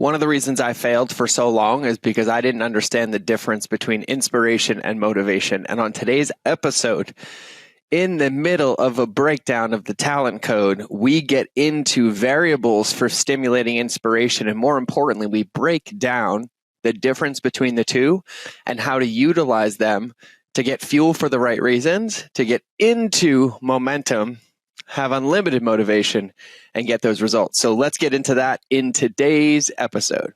One of the reasons I failed for so long is because I didn't understand the difference between inspiration and motivation. And on today's episode, in the middle of a breakdown of the talent code, we get into variables for stimulating inspiration. And more importantly, we break down the difference between the two and how to utilize them to get fuel for the right reasons, to get into momentum, have unlimited motivation, and get those results. So let's get into that in today's episode.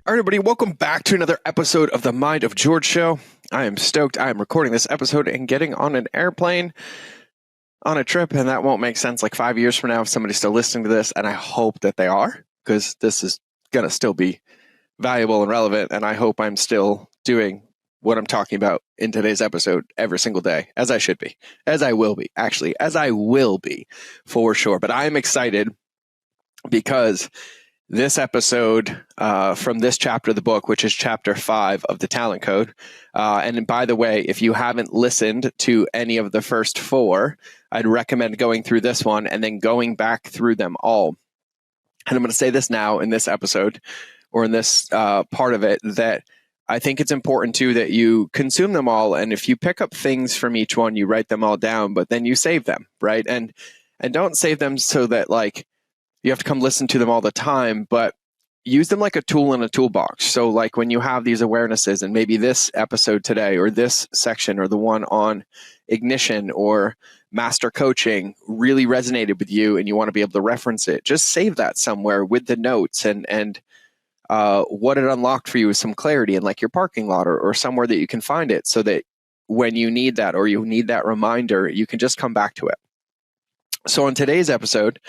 All right, everybody, welcome back to another episode of the Mind of George Show. I am stoked. I am recording this episode and getting on an airplane on a trip, and that won't make sense like 5 years from now if somebody's still listening to this, and I hope that they are, because this is going to still be valuable and relevant, and I hope I'm still doing what I'm talking about in today's episode every single day, as I should be, as I will be, actually, as I will be, for sure. But I'm excited because this episode from this chapter of the book, which is chapter 5 of the Talent Code. And by the way, if you haven't listened to any of the first 4, I'd recommend going through this one and then going back through them all. And I'm going to say this now in this episode, or in this part of it, that I think it's important too that you consume them all. And if you pick up things from each one, you write them all down, but then you save them, right? And don't save them so that like you have to come listen to them all the time, but use them like a tool in a toolbox. So like when you have these awarenesses, and maybe this episode today or this section or the one on ignition or master coaching really resonated with you and you want to be able to reference it, just save that somewhere with the notes and what it unlocked for you is some clarity in like your parking lot or somewhere that you can find it, so that when you need that or you need that reminder, you can just come back to it. So on today's episode,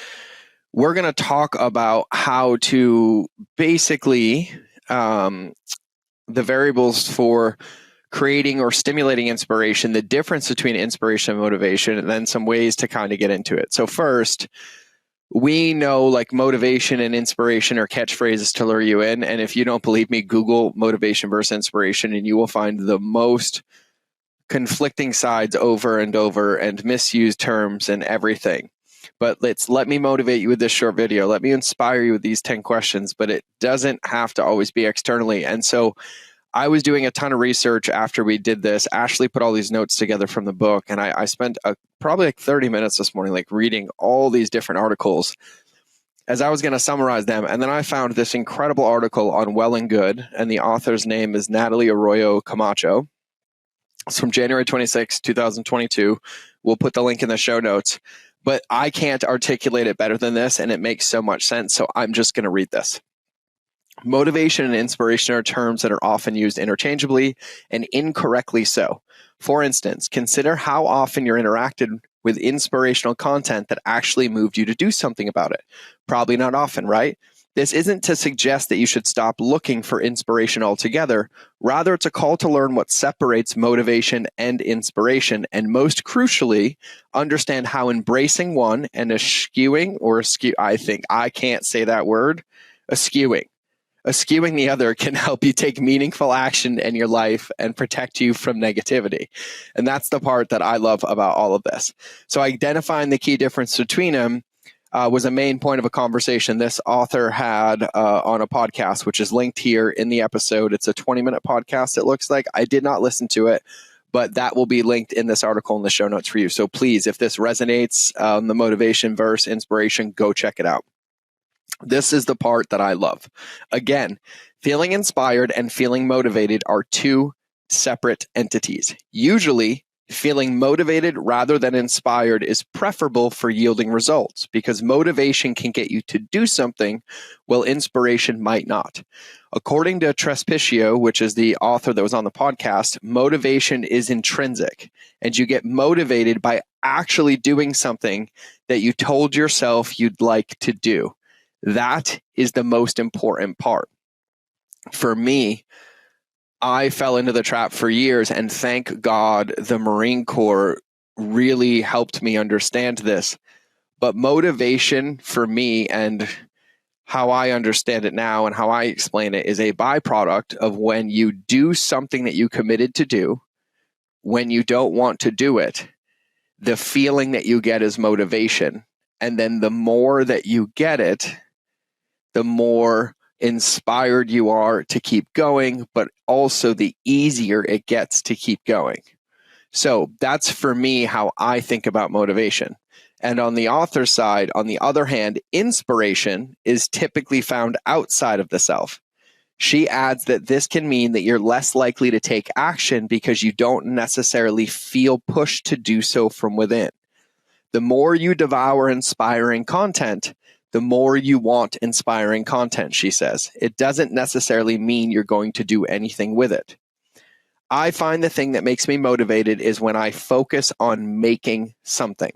we're going to talk about how to basically the variables for creating or stimulating inspiration, the difference between inspiration and motivation, and then some ways to kind of get into it. So first, we know like motivation and inspiration are catchphrases to lure you in. And if you don't believe me, Google motivation versus inspiration, and you will find the most conflicting sides over and over and misused terms and everything. But let me motivate you with this short video. Let me inspire you with these 10 questions, but it doesn't have to always be externally. And so I was doing a ton of research after we did this. Ashley put all these notes together from the book, and I spent probably like 30 minutes this morning, like reading all these different articles as I was going to summarize them. And then I found this incredible article on Well and Good, and the author's name is Natalie Arroyo Camacho. It's from January 26, 2022. We'll put the link in the show notes. But I can't articulate it better than this, and it makes so much sense, so I'm just going to read this. Motivation and inspiration are terms that are often used interchangeably and incorrectly so. For instance, consider how often you're interacted with inspirational content that actually moved you to do something about it. Probably not often, right? This isn't to suggest that you should stop looking for inspiration altogether. Rather, it's a call to learn what separates motivation and inspiration, and most crucially, understand how embracing one and eschewing the other can help you take meaningful action in your life and protect you from negativity. And that's the part that I love about all of this. So identifying the key difference between them was a main point of a conversation this author had on a podcast, which is linked here in the episode. It's a 20-minute podcast, it looks like. I did not listen to it, but that will be linked in this article in the show notes for you. So please, if this resonates, the motivation versus inspiration, go check it out. This is the part that I love. Again, feeling inspired and feeling motivated are two separate entities. Usually, feeling motivated rather than inspired is preferable for yielding results, because motivation can get you to do something while inspiration might not. According to Trespicio, which is the author that was on the podcast, motivation is intrinsic, and you get motivated by actually doing something that you told yourself you'd like to do. That is the most important part. For me, I fell into the trap for years, and thank God the Marine Corps really helped me understand this. But motivation for me, and how I understand it now and how I explain it, is a byproduct of when you do something that you committed to do, when you don't want to do it, the feeling that you get is motivation. And then the more that you get it, the more inspired you are to keep going, but also the easier it gets to keep going. So that's for me how I think about motivation. And on the author side, on the other hand, inspiration is typically found outside of the self. She adds that this can mean that you're less likely to take action because you don't necessarily feel pushed to do so from within. The more you devour inspiring content, the more you want inspiring content, she says. It doesn't necessarily mean you're going to do anything with it. I find the thing that makes me motivated is when I focus on making something.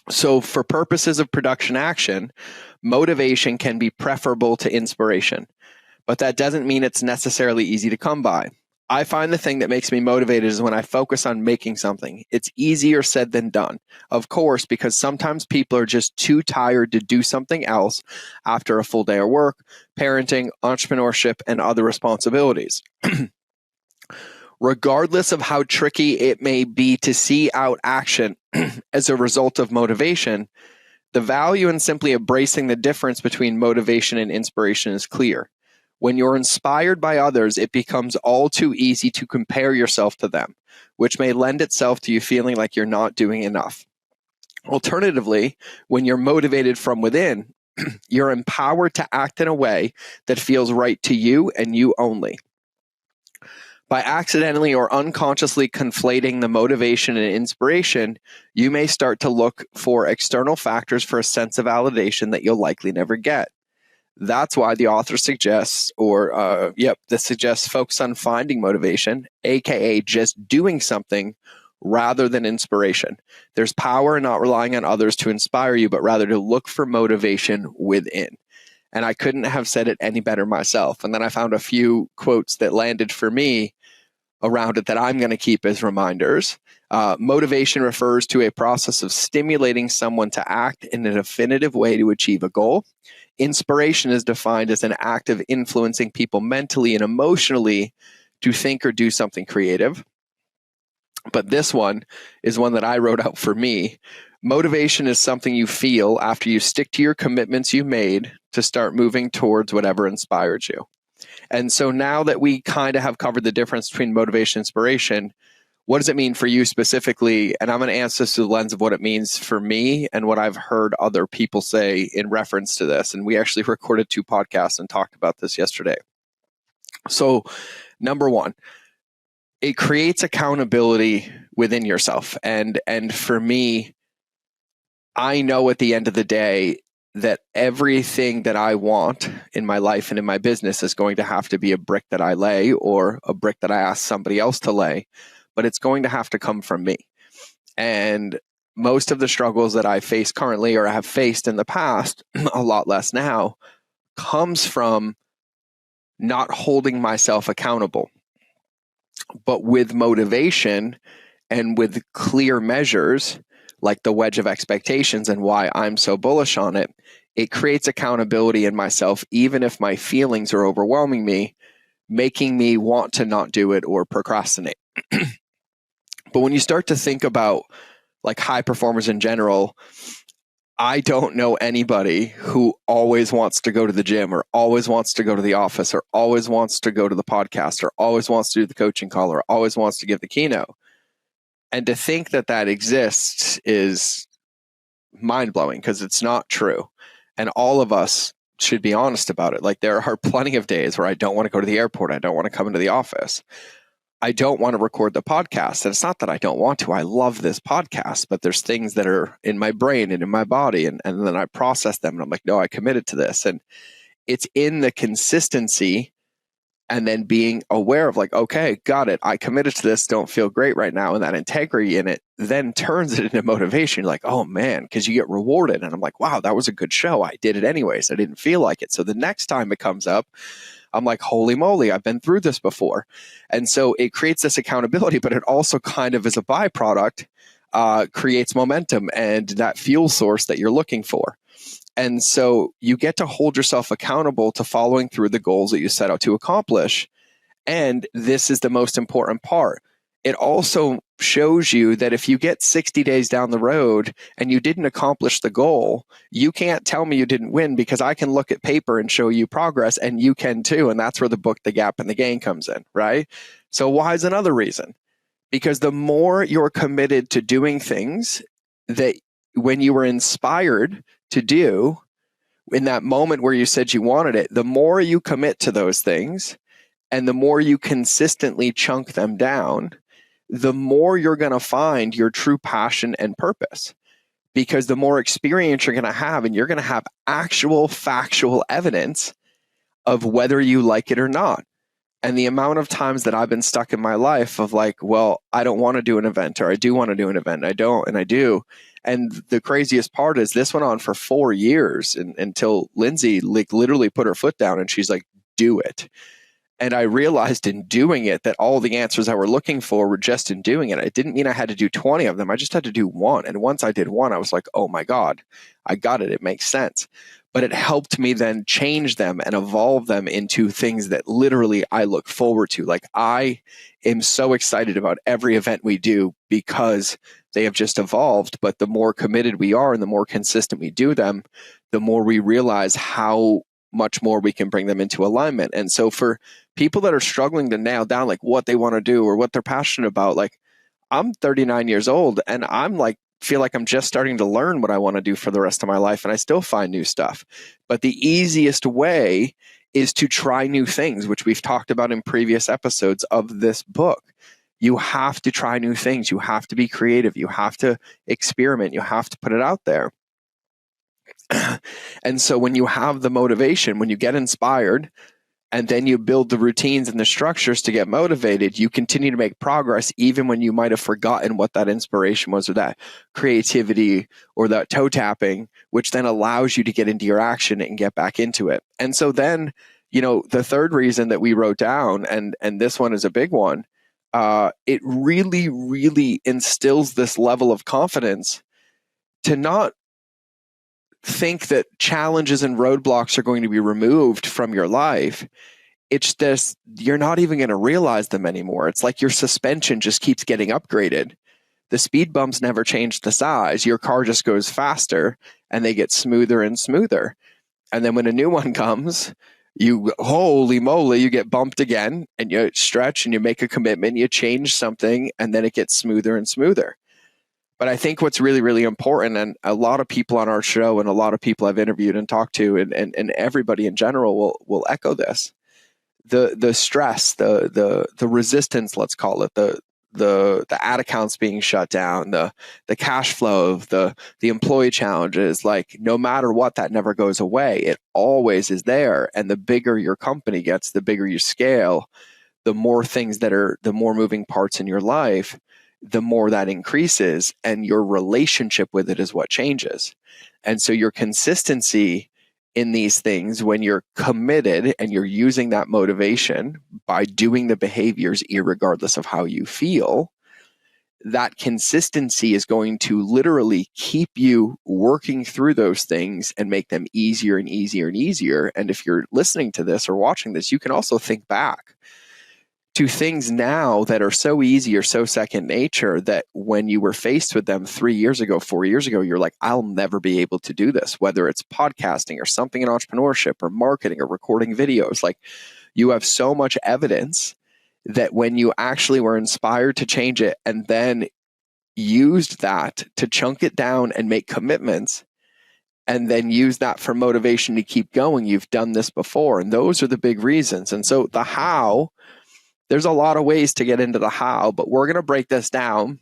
So for purposes of production action, motivation can be preferable to inspiration, but that doesn't mean it's necessarily easy to come by. I find the thing that makes me motivated is when I focus on making something. It's easier said than done, of course, because sometimes people are just too tired to do something else after a full day of work, parenting, entrepreneurship, and other responsibilities. Regardless of how tricky it may be to see out action as a result of motivation, the value in simply embracing the difference between motivation and inspiration is clear. When you're inspired by others, it becomes all too easy to compare yourself to them, which may lend itself to you feeling like you're not doing enough. Alternatively, when you're motivated from within, you're empowered to act in a way that feels right to you and you only. By accidentally or unconsciously conflating the motivation and inspiration, you may start to look for external factors for a sense of validation that you'll likely never get. That's why the author suggests, this suggests focus on finding motivation, aka just doing something rather than inspiration. There's power in not relying on others to inspire you, but rather to look for motivation within. And I couldn't have said it any better myself. And then I found a few quotes that landed for me around it that I'm going to keep as reminders. Motivation refers to a process of stimulating someone to act in a definitive way to achieve a goal. Inspiration is defined as an act of influencing people mentally and emotionally to think or do something creative. But this one is one that I wrote out for me. Motivation is something you feel after you stick to your commitments you made to start moving towards whatever inspired you. And so now that we kind of have covered the difference between motivation and inspiration, what does it mean for you specifically? And I'm going to answer this through the lens of what it means for me and what I've heard other people say in reference to this. And we actually recorded 2 podcasts and talked about this yesterday. So, number one, it creates accountability within yourself. And for me, I know at the end of the day that everything that I want in my life and in my business is going to have to be a brick that I lay or a brick that I ask somebody else to lay, but it's going to have to come from me. And most of the struggles that I face currently or have faced in the past, a lot less now, comes from not holding myself accountable. But with motivation and with clear measures, like the wedge of expectations and why I'm so bullish on it, it creates accountability in myself, even if my feelings are overwhelming me, making me want to not do it or procrastinate. But when you start to think about like high performers in general, I don't know anybody who always wants to go to the gym or always wants to go to the office or always wants to go to the podcast or always wants to do the coaching call or always wants to give the keynote. And to think that that exists is mind-blowing because it's not true. And all of us should be honest about it. Like there are plenty of days where I don't want to go to the airport. I don't want to come into the office. I don't want to record the podcast. And it's not that I don't want to. I love this podcast, but there's things that are in my brain and in my body. And then I process them and I'm like, no, I committed to this. And it's in the consistency and then being aware of like, okay, got it. I committed to this. Don't feel great right now. And that integrity in it then turns it into motivation. You're like, oh man, because you get rewarded. And I'm like, wow, that was a good show. I did it anyways. I didn't feel like it. So the next time it comes up, I'm like, holy moly, I've been through this before. And so it creates this accountability, but it also kind of is a byproduct creates momentum and that fuel source that you're looking for. And so you get to hold yourself accountable to following through the goals that you set out to accomplish. And this is the most important part. It also shows you that if you get 60 days down the road and you didn't accomplish the goal, you can't tell me you didn't win, because I can look at paper and show you progress, and you can too. And that's where the book, The Gap and the Gain comes in, right? So why is another reason? Because the more you're committed to doing things that when you were inspired to do in that moment where you said you wanted it, the more you commit to those things and the more you consistently chunk them down, the more you're going to find your true passion and purpose. Because the more experience you're going to have, and you're going to have actual factual evidence of whether you like it or not. And the amount of times that I've been stuck in my life of like, well, I don't want to do an event, or I do want to do an event, and I don't, and I do. And the craziest part is this went on for 4 years until Lindsay literally put her foot down and she's like, do it. And I realized in doing it that all the answers I were looking for were just in doing it. It didn't mean I had to do 20 of them. I just had to do one. And once I did one, I was like, oh my God, I got it. It makes sense. But it helped me then change them and evolve them into things that literally I look forward to. Like, I am so excited about every event we do because they have just evolved. But the more committed we are and the more consistent we do them, the more we realize how much more we can bring them into alignment. And so for people that are struggling to nail down like what they want to do or what they're passionate about, like, I'm 39 years old and I'm like, feel like I'm just starting to learn what I want to do for the rest of my life, and I still find new stuff. But the easiest way is to try new things, which we've talked about in previous episodes of this book. You have to try new things. You have to be creative. You have to experiment. You have to put it out there. And so when you have the motivation, when you get inspired, and then you build the routines and the structures to get motivated, you continue to make progress even when you might have forgotten what that inspiration was, or that creativity, or that toe tapping, which then allows you to get into your action and get back into it. And so then, the third reason that we wrote down, and this one is a big one, it really, really instills this level of confidence to not think that challenges and roadblocks are going to be removed from your life. It's just, you're not even going to realize them anymore. It's like your suspension just keeps getting upgraded. The speed bumps never change the size. Your car just goes faster and they get smoother and smoother. And then when a new one comes, holy moly, you get bumped again, and you stretch and you make a commitment, you change something, and then it gets smoother and smoother. But I think what's really, really important, and a lot of people on our show and a lot of people I've interviewed and talked to, and everybody in general will echo this. The stress, the resistance, let's call it, the ad accounts being shut down, the cash flow of the employee challenges, like, no matter what, that never goes away. It always is there. And the bigger your company gets, the bigger you scale, the more things the more moving parts in your life, the more that increases, and your relationship with it is what changes. And so your consistency in these things, when you're committed and you're using that motivation by doing the behaviors irregardless of how you feel, that consistency is going to literally keep you working through those things and make them easier and easier and easier. And if you're listening to this or watching this, you can also think back to things now that are so easy or so second nature that when you were faced with them 3 years ago, 4 years ago, you're like, I'll never be able to do this, whether it's podcasting or something in entrepreneurship or marketing or recording videos. Like, you have so much evidence that when you actually were inspired to change it and then used that to chunk it down and make commitments, and then use that for motivation to keep going, you've done this before. And those are the big reasons. And so the how, there's a lot of ways to get into the how, but we're going to break this down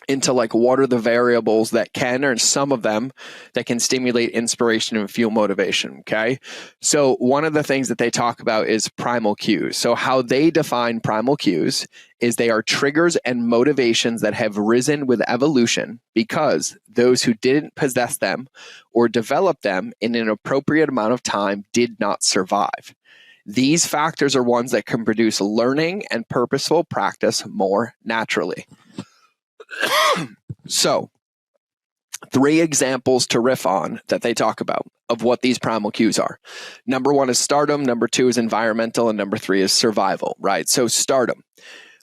into like, what are the variables that can, or some of them that can stimulate inspiration and fuel motivation. Okay. So one of the things that they talk about is primal cues. So how they define primal cues is they are triggers and motivations that have risen with evolution because those who didn't possess them or develop them in an appropriate amount of time did not survive. These factors are ones that can produce learning and purposeful practice more naturally. So 3 examples to riff on that they talk about of what these primal cues are. Number 1 is stardom, number 2 is environmental, and number 3 is survival, right? So stardom.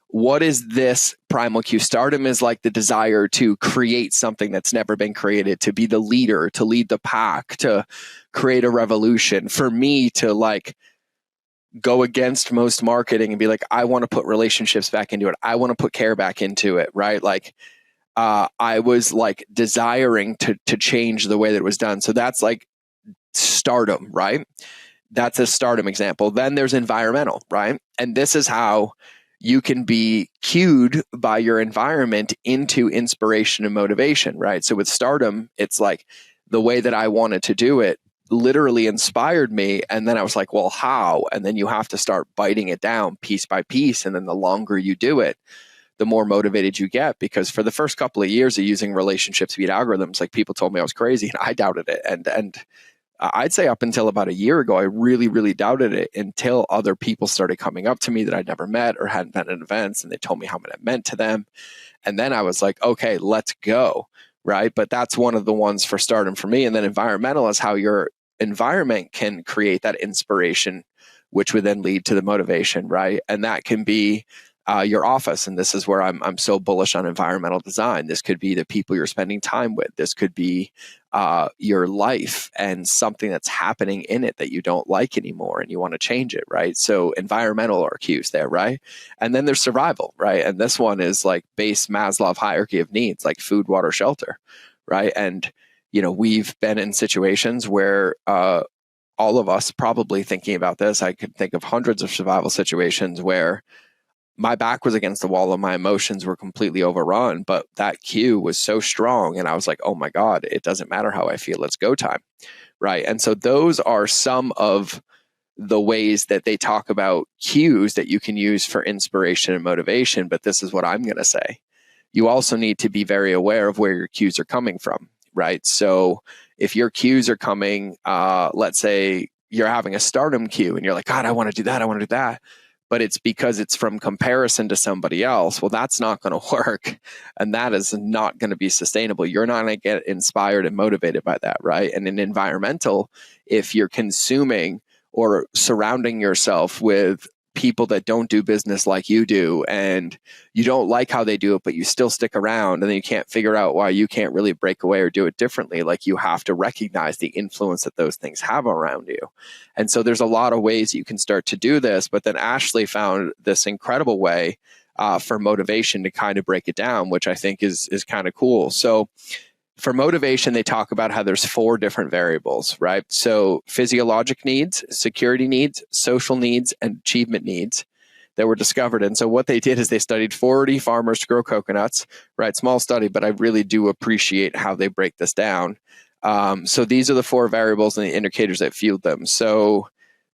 What is this primal cue? Stardom is like the desire to create something that's never been created, to be the leader, to lead the pack, to create a revolution. For me to like go against most marketing and be like, I want to put relationships back into it. I want to put care back into it, right? Like I was like desiring to change the way that it was done. So that's like stardom, right? That's a stardom example. Then there's environmental, right? And this is how you can be cued by your environment into inspiration and motivation, right? So with stardom, it's like the way that I wanted to do it literally inspired me. And then I was like, well, how? And then you have to start biting it down piece by piece. And then the longer you do it, the more motivated you get, because for the first couple of years of using relationship speed algorithms, like people told me I was crazy and I doubted it. And I'd say up until about a year ago, I really, really doubted it until other people started coming up to me that I'd never met or hadn't met at events, and they told me how much it meant to them. And then I was like, okay, let's go, right? But that's one of the ones for stardom for me. And then environmental is how your environment can create that inspiration, which would then lead to the motivation, right? And that can be your office. And this is where I'm so bullish on environmental design. This could be the people you're spending time with. This could be your life and something that's happening in it that you don't like anymore and you want to change it, right? So environmental are cues there, right? And then there's survival, right? And this one is like base Maslow hierarchy of needs, like food, water, shelter, right? And, you know, we've been in situations where all of us probably thinking about this, I could think of hundreds of survival situations where my back was against the wall and my emotions were completely overrun, but that cue was so strong. And I was like, oh my God, it doesn't matter how I feel. It's go time. Right. And so those are some of the ways that they talk about cues that you can use for inspiration and motivation. But this is what I'm going to say. You also need to be very aware of where your cues are coming from. Right. So if your cues are coming, let's say you're having a stardom cue and you're like, God, I want to do that. I want to do that. But it's because it's from comparison to somebody else. Well, that's not going to work. And that is not going to be sustainable. You're not going to get inspired and motivated by that, right? And in environmental, if you're consuming or surrounding yourself with people that don't do business like you do, and you don't like how they do it, but you still stick around, and then you can't figure out why you can't really break away or do it differently. Like, you have to recognize the influence that those things have around you. And so there's a lot of ways you can start to do this, but then Ashley found this incredible way for motivation to kind of break it down, which I think is kind of cool. So for motivation, they talk about how there's 4 different variables, right? So physiologic needs, security needs, social needs, and achievement needs that were discovered. And so what they did is they studied 40 farmers to grow coconuts, right? Small study, but I really do appreciate how they break this down. So these are the 4 variables and the indicators that fueled them. So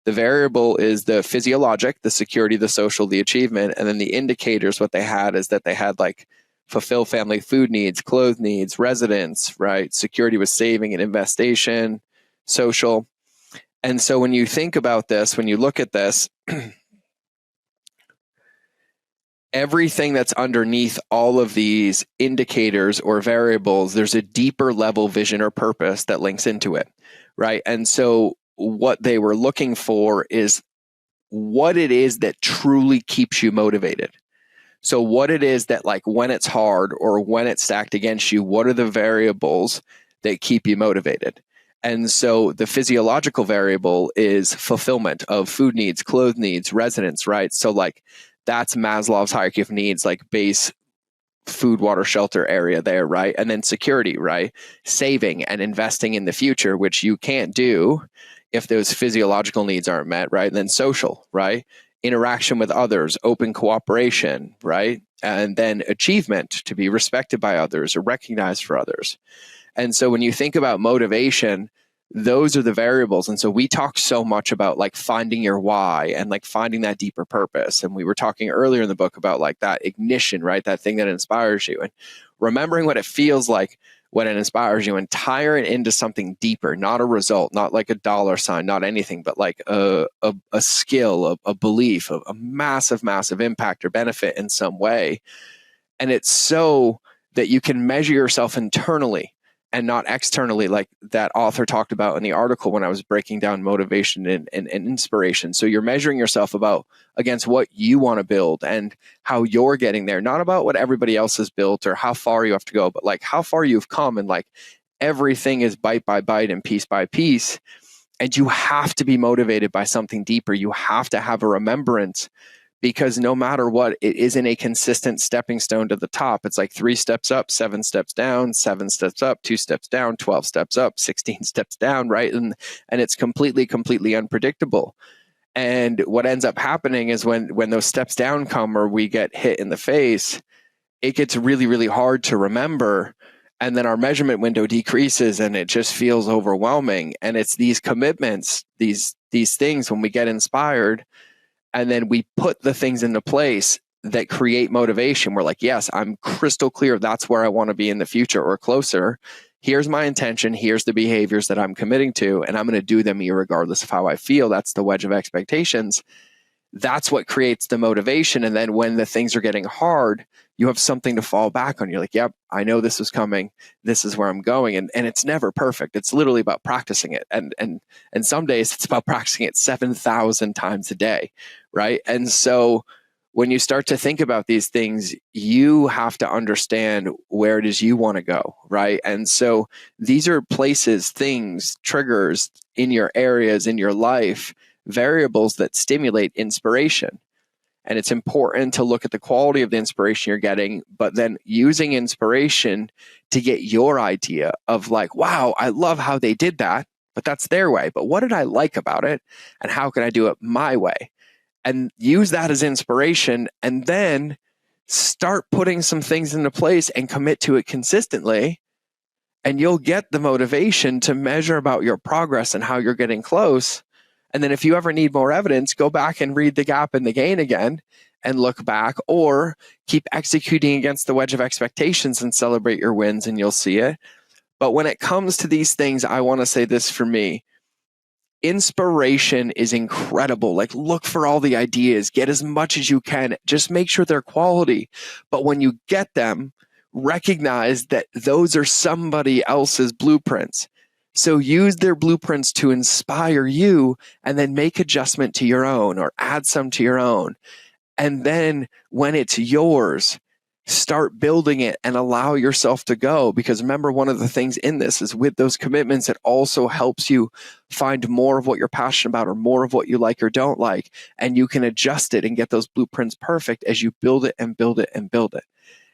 the variable is the physiologic, the security, the social, the achievement. And then the indicators, what they had is that they had like fulfill family food needs, clothes needs, residence, right? Security was saving and investation, social. And so when you think about this, when you look at this, everything that's underneath all of these indicators or variables, there's a deeper level vision or purpose that links into it, right? And so what they were looking for is what it is that truly keeps you motivated. So what it is that, like, when it's hard or when it's stacked against you, what are the variables that keep you motivated? And so the physiological variable is fulfillment of food needs, clothes needs, residence, right? So like that's Maslow's hierarchy of needs, like base food, water, shelter area there, right? And then security, right? Saving and investing in the future, which you can't do if those physiological needs aren't met, right? And then social, right? Interaction with others, open cooperation, right? And then achievement, to be respected by others or recognized for others. And so when you think about motivation, those are the variables. And so we talk so much about like finding your why and like finding that deeper purpose. And we were talking earlier in the book about like that ignition, right? That thing that inspires you, and remembering what it feels like when it inspires you and tie it into something deeper, not a result, not like a dollar sign, not anything, but like a skill, a belief, a massive, massive impact or benefit in some way. And it's so that you can measure yourself internally and not externally, like that author talked about in the article when I was breaking down motivation and inspiration. So you're measuring yourself against what you want to build and how you're getting there, not about what everybody else has built or how far you have to go, but like how far you've come. And like everything is bite by bite and piece by piece. And you have to be motivated by something deeper. You have to have a remembrance, because no matter what, it isn't a consistent stepping stone to the top. It's like 3 steps up, 7 steps down, 7 steps up, 2 steps down, 12 steps up, 16 steps down, right? And it's completely unpredictable. And what ends up happening is when those steps down come or we get hit in the face, it gets really hard to remember. And then our measurement window decreases and it just feels overwhelming. And it's these commitments, these things when we get inspired, and then we put the things into place that create motivation. We're like, yes, I'm crystal clear. That's where I want to be in the future or closer. Here's my intention. Here's the behaviors that I'm committing to, and I'm going to do them regardless of how I feel. That's the wedge of expectations. That's what creates the motivation. And then when the things are getting hard, you have something to fall back on. You're like, yep, I know this is coming. This is where I'm going. And it's never perfect. It's literally about practicing it. And some days it's about practicing it 7,000 times a day. Right. And so when you start to think about these things, you have to understand where it is you want to go. Right. And so these are places, things, triggers in your areas, in your life, variables that stimulate inspiration. And it's important to look at the quality of the inspiration you're getting, but then using inspiration to get your idea of like, wow, I love how they did that, but that's their way. But what did I like about it? And how can I do it my way? And use that as inspiration, and then start putting some things into place and commit to it consistently. And you'll get the motivation to measure about your progress and how you're getting close. And then if you ever need more evidence, go back and read the gap and the gain again and look back, or keep executing against the wedge of expectations and celebrate your wins, and you'll see it. But when it comes to these things, I want to say this for me. Inspiration is incredible. Like, look for all the ideas, get as much as you can, just make sure they're quality. But when you get them, recognize that those are somebody else's blueprints. So use their blueprints to inspire you, and then make adjustment to your own or add some to your own. And then when it's yours, start building it and allow yourself to go. Because remember, one of the things in this is with those commitments, it also helps you find more of what you're passionate about or more of what you like or don't like. And you can adjust it and get those blueprints perfect as you build it and build it and build it.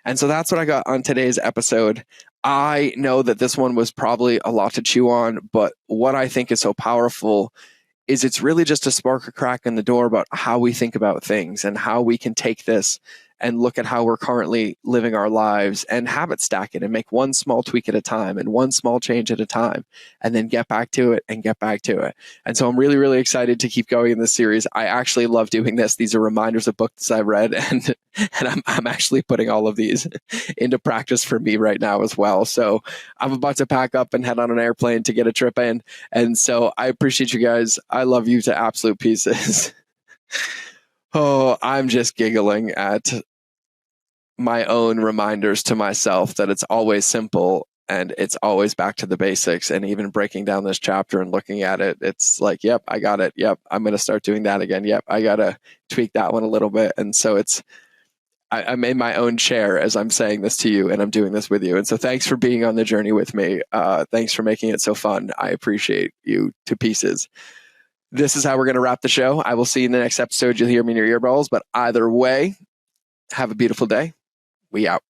And so that's what I got on today's episode. I know that this one was probably a lot to chew on, but what I think is so powerful is it's really just to spark a crack in the door about how we think about things and how we can take this and look at how we're currently living our lives and habit stack it and make one small tweak at a time and one small change at a time, and then get back to it and get back to it. And so I'm really excited to keep going in this series. I actually love doing this. These are reminders of books I've read, and I'm actually putting all of these into practice for me right now as well. So I'm about to pack up and head on an airplane to get a trip in. And so I appreciate you guys. I love you to absolute pieces. Oh, I'm just giggling at my own reminders to myself that it's always simple and it's always back to the basics. And even breaking down this chapter and looking at it, it's like, yep, I got it. Yep, I'm going to start doing that again. Yep, I got to tweak that one a little bit. And so I'm in my own chair as I'm saying this to you, and I'm doing this with you. And so thanks for being on the journey with me. Thanks for making it so fun. I appreciate you to pieces. This is how we're going to wrap the show. I will see you in the next episode. You'll hear me in your earballs. But either way, have a beautiful day. We out.